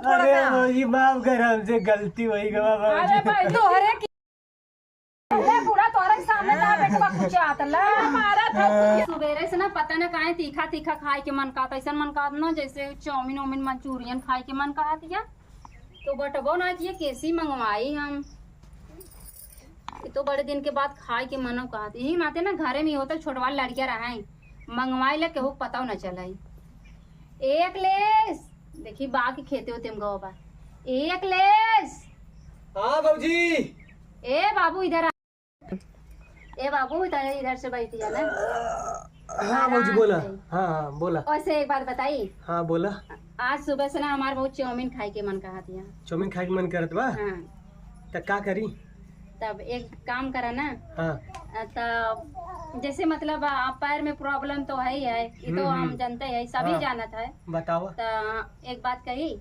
थोड़ा सा। भौजी माफ कर, हमसे गलती हुई गवा अरे भाई तोहरे की पूरा तोहरे सामने था बेटवा कुछ आता ला मारा था। सुबेरे से ना पता ना काहे तीखा तीखा खाए के मन का ऐसा मन का ना जैसे चाउमीन उमीन मंचूरियन खाए के मन कहा दिया तो बटबो ना किए कैसी मंगवाई हम तो बड़े दिन के बाद खाए के मनो कहा यही नाते ना घरे में होता छोटवा लड़कियां रहा मंगवाई ले केहू पता न चला एक लेस देखी बा के खेते होते गवा एक लेस। हाँ भौजी। ए बाबू इधर ए बाबू इधर से बैठ जाना। हाँ भौजी बोला। हाँ हाँ बोला। वैसे एक बात बताई। हाँ बोला। आज सुबह से ना हमारे बहुत चाउमीन खाए के मन कहा दिया। चाउमीन खाए के मन करत बा। हाँ तब का करी? तब एक काम करा ना। हाँ तब जैसे मतलब आप पैर में प्रॉब्लम तो है ही है ये तो हम जानते हैं सभी जाना था। बताओ। तो एक बात कही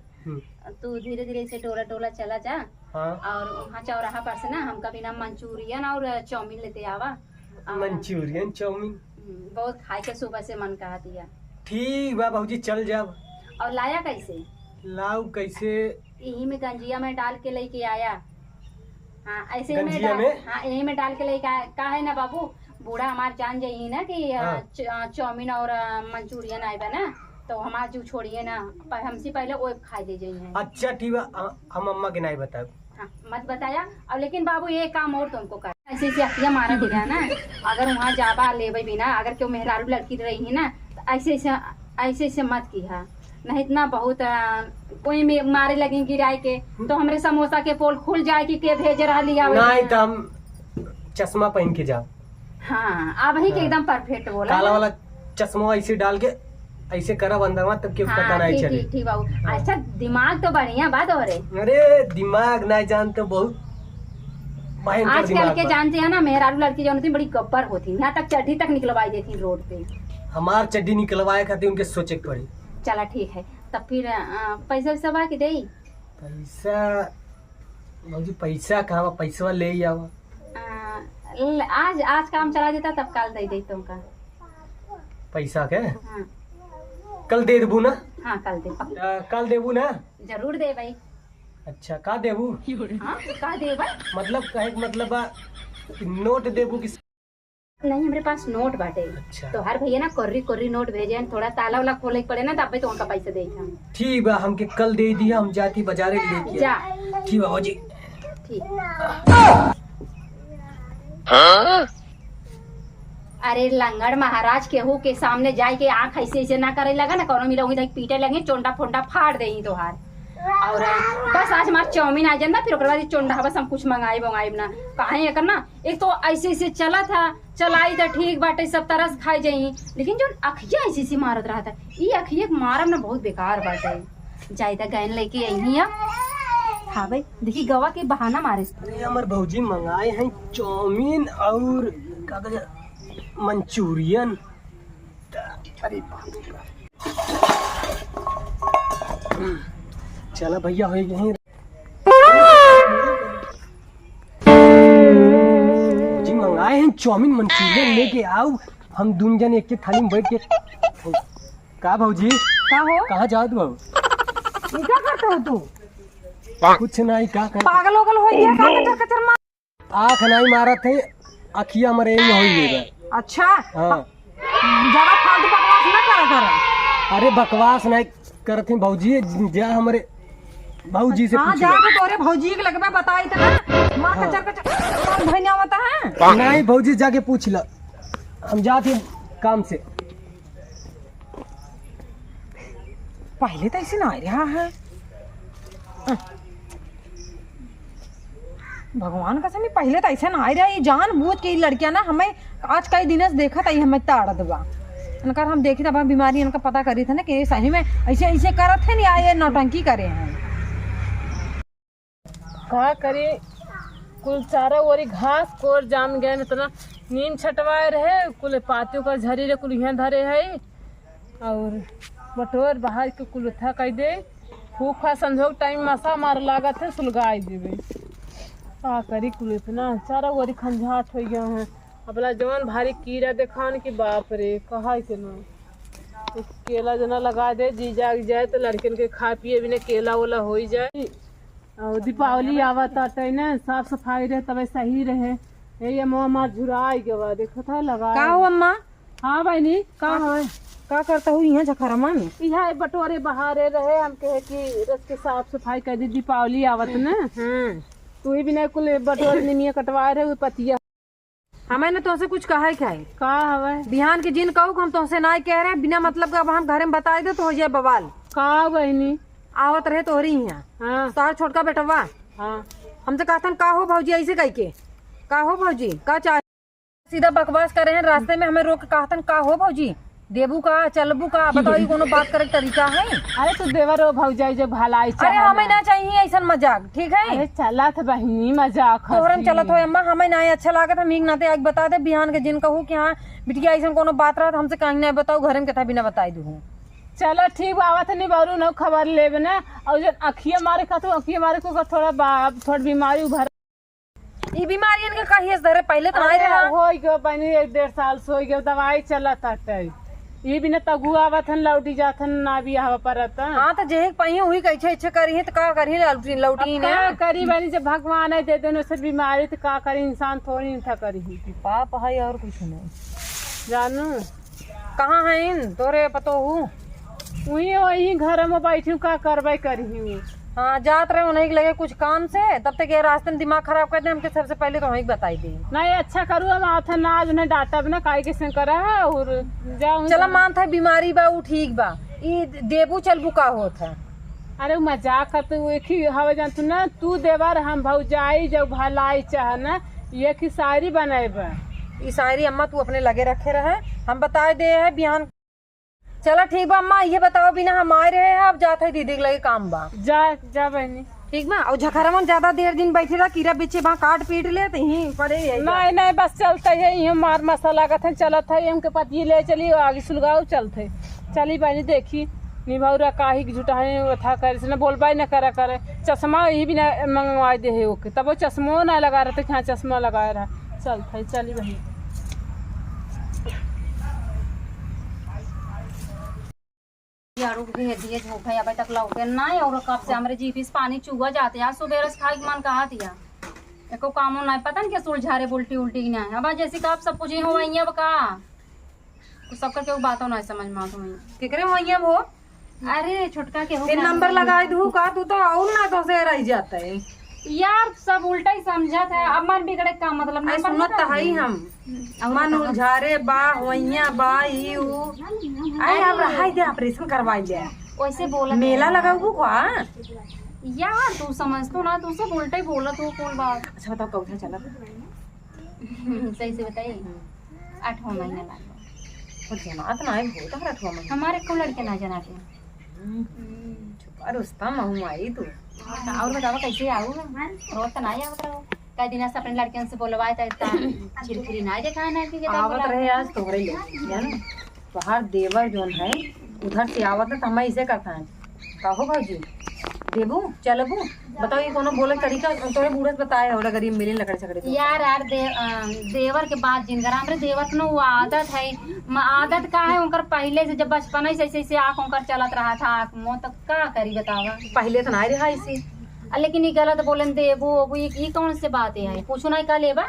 तू धीरे धीरे से टोला टोला चला जा। हाँ। और वहाँ चौराहा पर से ना हमका भी ना मंचूरियन और चाउमीन लेते आवा। मंचूरियन चाउमीन बहुत खाए के सुबह से मन कहा दिया। ठीक बा भौजी चल जाब। और लाया कैसे? लाऊ कैसे? यही में गंजिया में डाल के लेके आया। हाँ ऐसे ही गंजिया में में? हाँ यही में डाल के लेके आया। का है ना बाबू बूढ़ा हमार जान जाइए ना कि चाउमीन और मंचूरियन आएगा ना तो हमार जो छोड़िए ना हमसे पहले वो खा दे जाइए। अच्छा ठीक बा हम अम्मा के नहीं बताओ। हाँ मत बताया। अब लेकिन बाबू ये काम और तुमको कर ऐसे ऐसे अखिया मारा दिया ना अगर वहाँ जाबा ले बिना अगर क्यों मेहरारू लड़की रही है ना तो ऐसे ऐसे मत की है नहीं इतना बहुत कोई में मारे लगे गिराए के तो हमरे समोसा के पोल खुल जाए कि के भेज रहा लिया नहीं तो हम चश्मा पहन के जाओ। हाँ अब ही के एकदम परफेक्ट बोला। काला वाला चश्मा ऐसे डाल के ऐसे करब अंदर में तब क्यों पता नहीं चले। ठीक बाबू। अच्छा दिमाग तो बढ़िया बात हो रहे। अरे दिमाग नहीं जानते बहुत आजकल के जानते हैं ना मेहरारू लड़की जो होती बड़ी गब्बर होती यहाँ तक चड्डी तक निकलवाई देती रोड पे। हमार चड्डी निकलवाए खातिर उनके सोचे के पड़ी। चला ठीक है तब फिर पैसा वैसा बा के दे? पैसा भौजी पैसा कहाँ पैसा ले आओ। आज काम चला देता तब कल दे तुमका पैसा के। हाँ। कल दे देबू ना? हाँ कल दे कल देबू ना? जरूर दे भाई। अच्छा का देबू? हाँ का दे भाई मतलब कहे मतलब नोट देबू कि नहीं हमारे पास नोट बाटे। अच्छा। तो हर भैया ना कोर्री नोट भेजे थोड़ा ताला वाला खोले पड़े ना तब तो उनका पैसा दे। ठीक बा हमके कल दे दिया हम जाती बाजारे लेके जा। ठीक बा भौजी। ठीक। अरे लंगड़ महाराज केहू के सामने जाए के आँख ऐसे ऐसे ना करे लगा ना कोनो मिला वही पीटे लगे चोंडा फोंडा फाड़ दे तोहार। और बस आज हमारा चाउमीन आ जाना फिर बाद चोंडा बस हम कुछ मंगाई ना कहे कर ना एक तो ऐसे ऐसे चला था चलाई तो ठीक बाटे सब तरह खाई जाई लेकिन जो अखिया ऐसे ऐसे मारत रहा था ये अखिया मारब ना बहुत बेकार बाटे। जाए था गहन लेके यही। हाँ भाई देखी गवा के बहाना मारे। अरे हमार भौजी मंगाए हैं चाउमीन और का मंचूरियन। अरे चला भैया हो गए जी मंगाए हैं चाउमीन मंचूरियन लेके आओ हम दोनों जन एक के थाली में बैठ के। का भौजी का हो कहाँ जाओ तू? क्या करते हो तू? कुछ नहीं का कर पागल होगल हो गया का कचर कचर मार। आँख नहीं मारा थे अखिया मरे हो गए। अच्छा हाँ ज्यादा फालतू बकवास ना कर। अरे बकवास नहीं करते भौजी जा हमारे भौजी से हाँ पूछ जा लो। तो तोरे भौजी के लगबे बताई था ना माँ कचर कचर भैया होता है। नहीं भौजी जाके पूछ लो हम जाते काम से। पहले तो ऐसे ना रहा है। भगवान का समय पहले तो ऐसा ना रहा ये जान बूझ के लड़कियां ना हमें आज कई दिन से देखा था हमें ताड़ दबा इनका हम देखी था बीमारी इनका पता करी था ना कि सही में ऐसे ऐसे करत है नहीं आए नौटंकी करे हैं। का करे कुल चारा ओरी घास कोर जाम गए इतना नींद छटवाए रहे कुल पातियों का झरी रे कुल यहाँ धरे है और बटोर बाहर के कुल था कह दे फूफा संजोग टाइम मसा मार लागत है सुलगाई देवे का करी कुल इतना चारा ओरी खंझाट हो गया है अपना जवान भारी कीड़ा देखान की बाप रे कहा के ना केला जना लगा दे, जी जाग जाए तो लड़कन के खा पिए भी केला वेला हो ही जाए। और दीपावली आवत आटे ना, साफ सफाई रहे तब सही रहे। ये मार झुराई गवा देखो था लगा। का हो अम्मा? हाँ बहनी का है? का करता हूँ यहाँ जखरमा में? यहाँ बटोरे बहारे रहे, हम कहे कि रस के साफ सफाई कर दी, दीपावली आवत ना। तू ही बिना कुल बटोरे निमिया कटवाए रहे पतिया। हमें ने तुमसे कुछ कहा है क्या है? का हवे बिहान के जिन कहू हम तुमसे ना कह रहे बिना मतलब का। अब हम घर में बताए दो तो हो जाए बवाल। का बहनी? आवत रहे तोहरी यहाँ हाँ सार छोटका बेटवा हाँ हमसे कहतन का हो भौजी ऐसे कह के, का हो भौजी का चाहे सीधा बकवास कर रहे हैं रास्ते में हमें रोक के कहतन का हो भौजी देबू का चलबू का बताओ कोनो बात करे के तरीका है? अरे तू देवर भौजाई जो भलाई अरे हमें ना चाहिए ऐसा मजाक, ठीक है? अरे चला था बहनी मजाक तोहरन चलत हो अम्मा, हमें ना अच्छा लागत। हम एक नाते आज बता दे बिहान के जिन कहू कि हाँ बिटिया ऐसा कोनो बात रहा हमसे कहीं ना बताओ, घर में कथा बिना बताई दू। चलो ठीक बात नहीं बारू न खबर लेबे ना। और जब अखिया मारे का तो अखिया मारे को थोड़ा बीमारी उभर ई बीमारियन के कहिए धरे पहले तो नहीं रहा। हो गयो बहनी 1-1.5 साल से हो गयो, दवाई चलत हटे। ये भी न तगु आवत हन लौटी जाथन ना भी हवा परत। हाँ तो जेहे पहिए हुई कैसे इच्छा करी है तो का करी लौटी लौटी ने करी बनी जब भगवान है दे देन से बीमारी तो का करी, इंसान थोड़ी था करी पाप है और कुछ नहीं। जानू कहाँ है इन तोरे पतो हूँ? वही वही घर में बैठी का करवाई करी। हाँ जात रहे उन्हें लगे कुछ काम से, तब तक ये रास्ते में दिमाग खराब कर दे हमके। सबसे पहले तो वही बताई दी नहीं अच्छा करू हम आथा ना आज उन्हें डाटा बिना काई के करा है और जाऊं। चला मान था बीमारी बा उ ठीक बा, ई देबू चलबू का होत है? अरे मजाक करते एक ही हवा जानतू ना, तू देवर हम भौजाई जब भलाई चाह ना ये की शायरी बनाए। ई शायरी अम्मा तू अपने लगे रखे रहे, हम बताए दे है बिहान। चला ठीक बा अम्मा, ये बताओ बिना हम आए रहे हैं अब जाते है दीदी के लगे काम बा। जा जा बहनी ठीक बा। और झखरा में ज्यादा देर दिन बैठे रहा कीड़ा बेचे बा काट पीट ले तो यहीं पड़े नहीं नहीं बस चलते है ये मार मसाला का थे चलत है हमके पति ले चली आगे सुलगाओ चलते चली बहनी देखी निभाऊरा काही जुटाए था करे से न बोलबाई न करा करे। चश्मा ही भी न मंगवा दे है ओके तब वो चश्मो ना लगा रहे थे, हाँ चश्मा लगाए रहा चलते चली बहनी। यारू के दिए झोंक है अभी तक लौटे ना और कब से हमारे जीपीस पानी चुआ जाते हैं। सुबह रस खाए मन कहा दिया एको कामो ना पता नहीं क्या सुलझारे उल्टी उल्टी ना है। अब जैसे कि आप सब कुछ ही हो वही अब का तो सब करके वो बातों ना समझ में आता हूँ केकरे वही वो। अरे छोटका के हो तीन नंबर लगाए दू का तू तो और ना तो से रह जाता है यार, सब उल्टा ही समझा था। अब मन बिगड़े का मतलब नहीं सुनत तो है ही हम मन उलझारे बा वहिया बा ई उ अरे अब रहाई दे ऑपरेशन करवाई दे वैसे बोला मेला लगाऊ का यार। तू समझ तो ना, तू सब उल्टा ही बोला तू कौन बात। अच्छा बताओ कौन चला सही से बताइए 8वां महीना लगा कुछ जनात ना है बहुत हर 8वां महीना हमारे को लड़के ना जनाते। छुपा रुस्तम हूं आई तू। और बताओ कैसे आऊ रोज तो नहीं आवत रहो कई दिन से अपने लड़कियों से बोलवाए था चिरखिरी ना देखा ना कि आवत रहे आज तोहरे लोग जान बाहर देवर जोन है उधर से आवत है तो हम ऐसे करता है कहो भाजी देबू चलबू बताओ ये कोनो बोले तरीका तोरे बूढ़े बताए और अगर ये मिले लकड़ सकड़े यार देवर के बाद जिनकर हमरे देवर के वो आदत है। आदत का है उनकर पहले से जब बचपन से ऐसे आँख उनकर चलत रहा था आँख मुँह तक का करी बतावा। पहले तो ना रहा ऐसे लेकिन ये गलत बोले देबू ये कौन से बात है पूछो ना का लेबा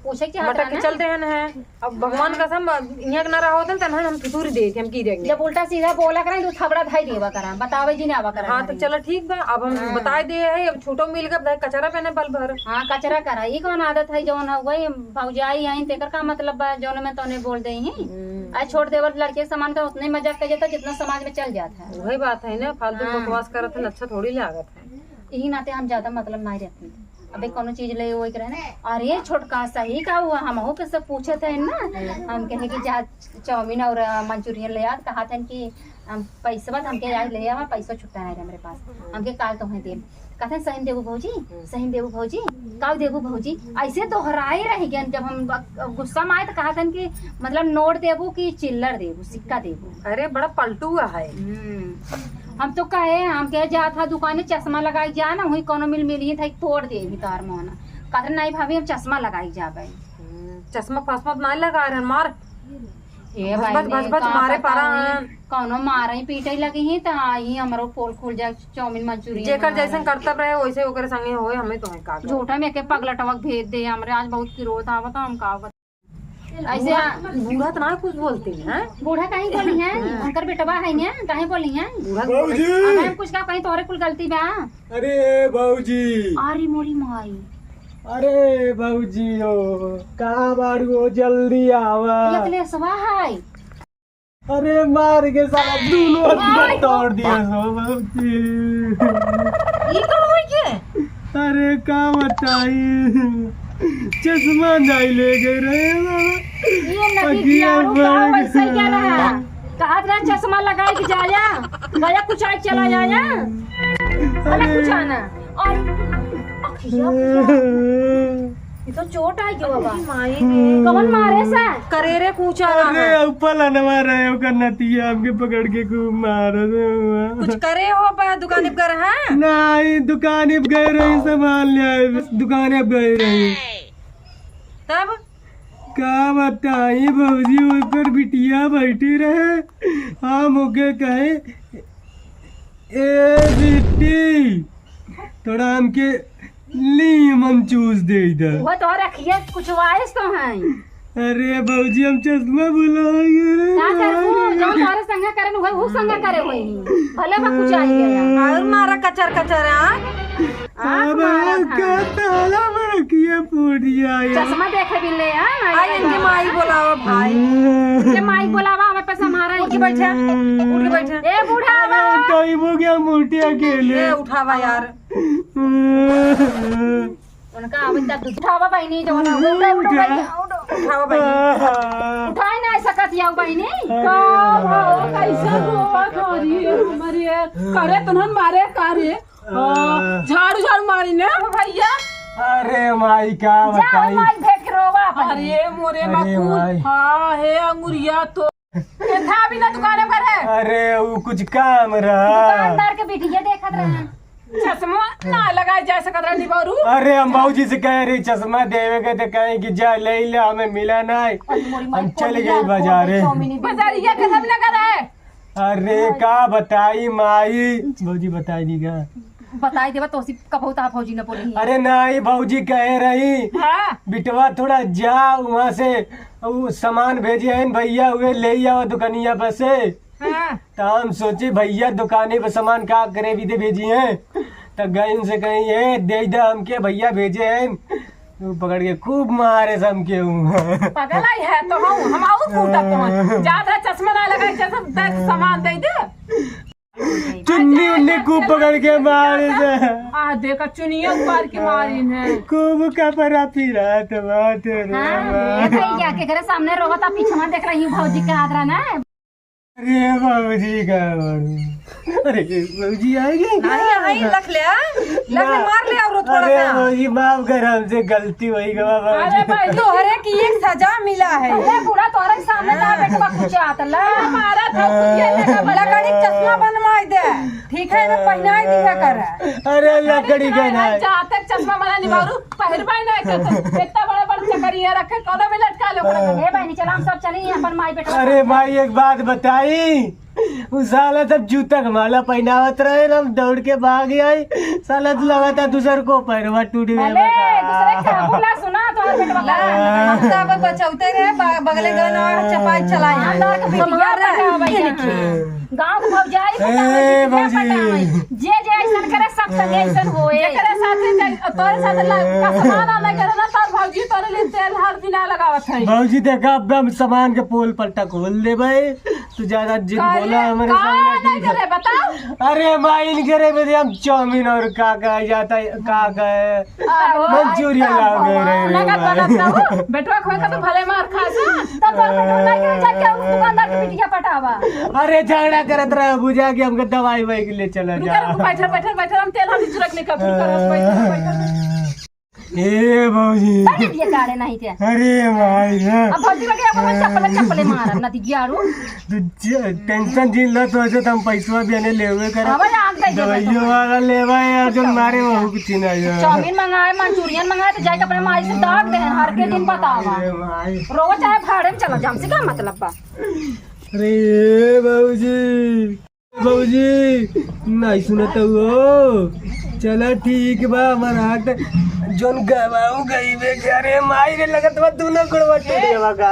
पूछे के मटक के चलते हैं अब भगवान कसम यहाँ ना रहा होता तो हम फितूर दे हम की देंगे जब उल्टा सीधा बोला करें तो थबड़ा धाई देवा करा बतावे जी ने आवा करा। हाँ तो चलो ठीक बा अब हम बताए दे है अब छोटो मिल गए कचरा पहने बल भर। हाँ कचरा करा ये कौन आदत है जौन हो गई भौजाई आई तेकर का मतलब बा जौन में तो बोल दे ही छोड़ देवर लड़के सामान का उतने मजाक कर जाता जितना समाज में चल जाता है। वही बात है ना फालतू बकवास करत है अच्छा थोड़ी लागत है यही नाते हम ज्यादा मतलब नहीं रखते। अबे कोनो चीज ले वो करे ना अरे छोटका सही का हुआ हम हो के सब पूछे थे ना हम कहे कि जा चाउमीन और मंचूरियन ले याद कहा था कि पैसा बात हमके याद ले आवा पैसा छुट्टा है मेरे पास हमके काल तो है दे कहते हैं सही देबू भौजी काव देबू भौजी ऐसे तो हराए रह गए। जब हम गुस्सा में आए तो कहा था कि मतलब नोट देबू कि चिल्लर देबू सिक्का देबू। अरे बड़ा पलटू हुआ है। हम तो कहे हम कहे जा था दुकान चश्मा लगाई जा ना वही कोनो मिली था तोड़ दे तार मोहना कहते नहीं भाभी हम चश्मा लगाई जा भाई चश्मा फसमा नहीं लगा रहे मार हे बस भाई बस बस मारे पारा कौनो मारे पीटे लगी ही त आई हमरो पोल खुल जाए चाउमीन मंचूरियन जेकर जैसन कर्तव्य रहे वैसे ओकरे संगे होए हमें तो है का झूठा में के पगलटवक भेज दे हमरे आज बहुत किरोत आवत हम का बता ऐसे बूढ़ा तो ना कुछ बोलती है बूढ़ा काहे बोली है अंकर बेटवा है ने काहे बोली है बाबूजी हम कुछ का कहीं तोहरे कुल गलती बा अरे बाबूजी अरे मोरी माई अरे बाबूजी हो कहाँ बाड़ू जल्दी आवा एकले सवा है अरे मार के साला दोनों हाथ तोड़ दिया हो बाबूजी ई का होई के अरे का बताई चश्मा नहीं ले गए रहे बाबा ये लगी कियारू का वैसे क्या रहा कहा तेरा चश्मा लगाए के जाया गया कुछ आज चला जाया अरे कुछ आना और ये तो चोट आई क्यों बाबा माई कौन मारे सा करेरे कूचा अरे ऊपर अनवा रहे हो का नतिया हमके पकड़ के खूब मारो कुछ करे हो बा दुकान पर है नहीं दुकान पे गए रही सामान ले आए दुकान पे गए रही तब का बताई बाबूजी ऊपर बिटिया बैठी रहे हम ओके कहे ए बिट्टी थोड़ा हमके लीमन चूस दे इधर वो तो रखिए कुछ वाइस तो है अरे बाबूजी हम चश्मा भुलाएंगे रे क्या करू जो तारे संग करे न वो संग करे होई भले बा कुछ आई गया और मारा कचर कचर अब का ताला में किए फूट गया चश्मा देखे भी ले आई इनके माई बोलावा भाई के माई बोलावा हमें पैसा मारा उठ के बैठे उठ के बैठे ए बूढ़ा तो वो क्या मोटे अकेले ए उठावा यार उनका अभी तक उठावा बहनी जो ना उठावा भाई उठाए ना सकत याऊ बहनी का भाव कैसा हुआ करी हमारी करे तुनन मारे कारे झाड़ू झाड़ू मारी ने भैया अरे माई का जा बताई माई भेट के रोवा अपन अरे मोरे अरे मकुल भाई। हाँ हे अंगुरिया तो ये था भी ना दुकान पर है अरे वो कुछ काम रहा दुकानदार के बिटिया देखत रहे चश्मा ना लगाए जा सकत रही बारू अरे हम बाबूजी से कह रहे चश्मा देवे के तो कहें कि जा ले ले हमें मिला नहीं हम चले गए बाजारे बाजारिया के सब लगा रहे अरे का बताई माई बाबूजी बताई दी का बताई देवा तोसी कबूता फौजी ने बोली अरे नहीं बाबूजी कह रही हाँ बिटवा थोड़ा जा वहाँ से वो सामान भेजे हैं भैया हुए ले आओ दुकानिया पर से हाँ तो हम सोचे भैया दुकाने पर सामान का करे भी दे भेजी हैं तो गए उनसे कहीं ये दे दे हमके भैया भेजे हैं तो पकड़ के खूब मारे समके पागल आई है तो हम आऊ फूटा तो ज्यादा चश्मा ना लगाए जैसे सामान दे दे चुन्नी उन्नी खूब पकड़ के मारे से आ देखा चुनिया उतार के मारी ने खूब कपड़ा फिरा तो बात हां ये भैया के घर सामने रोता पीछे में देख रही हूं भौजी का हाथ रहा ना अरे बाबूजी का अरे बाबूजी आएंगे नहीं आई लख ले मार ले और थोड़ा अरे सा बाबूजी माफ कर हमसे गलती हुई गा अरे बाबूजी भाई तोहरे की एक सजा मिला है ए बूढ़ा तोरे के सामने ना बेटवा कुछ आता ला हमारा था कुछ ये लगा लकड़ी के चश्मा बनवाई दे ठीक है ना पहनाई दिया कर अरे लकड़ी का ना जहाँ तक चश्मा मना निभारू पहर पाई ना इतना बड़ा बड़ा चकरिया रखे कौन में लटका लो ए बहनी चला हम सब चली अपन माई बेटवा अरे भाई एक बात बताई उस साला तब जूता का माला पहनावत रहे ना हम दौड़ के भाग आई साला तो लगा था दूसर को पैरवा टूट अरे गया दूसरे का बोला सुना तो बेटवा का हम सब बचौते रहे बगले गए ना चपाई चलाए अंदर के बिटिया रहे गांव को भौजाई ए भौजी जे जे ऐसा करे सब संगे ऐसा होए एकरे साथे तोरे साथे का सामान आना करे ना तार भौजी तोरे लिए तेल हल्दी ना लगावत है भौजी देखा अब हम सामान के पोल पलटा खोल दे भाई तू ज्यादा जिद बोला हमारे सामने नहीं करे बता अरे माइन करे में हम चाउमीन और का कहा जाता है का मंचूरियन लाओ नगद बनत ना हो बेटवा खोए का तो भले मार खा सा तब तोर बेटवा नहीं करे जाके दुकानदार के बिटिया पटावा अरे झगड़ा करत रहे बुझा के हमके दवाई वाई के लिए चला जा बैठे बैठे बैठे हम तेल हल्दी चुरक नहीं कर बैठे बैठे ए बाबूजी बड़े दिए काड़े नहीं थे अरे भाई अब भौजी लगे अपन चप्पल मारा नदी गियारू टेंशन झील लो तो ऐसे हम पैसा देने लेवे कर अब आग दे दे दवाइयों वाला लेवा यार जो मारे वो कुछ नहीं यार चाउमीन मंगाए मंचूरियन मंगाए तो जाके अपने माई से दाग दे हर के दिन बतावा अरे भाई रोज चाहे भाड़े में चला जाम से क्या मतलब बा अरे बाबूजी नहीं सुनता हो चलो ठीक बा हमारा हाथ जोन गवाऊ गई बे अरे माई रे लगत बा तू न गुड़वा टूट गवा का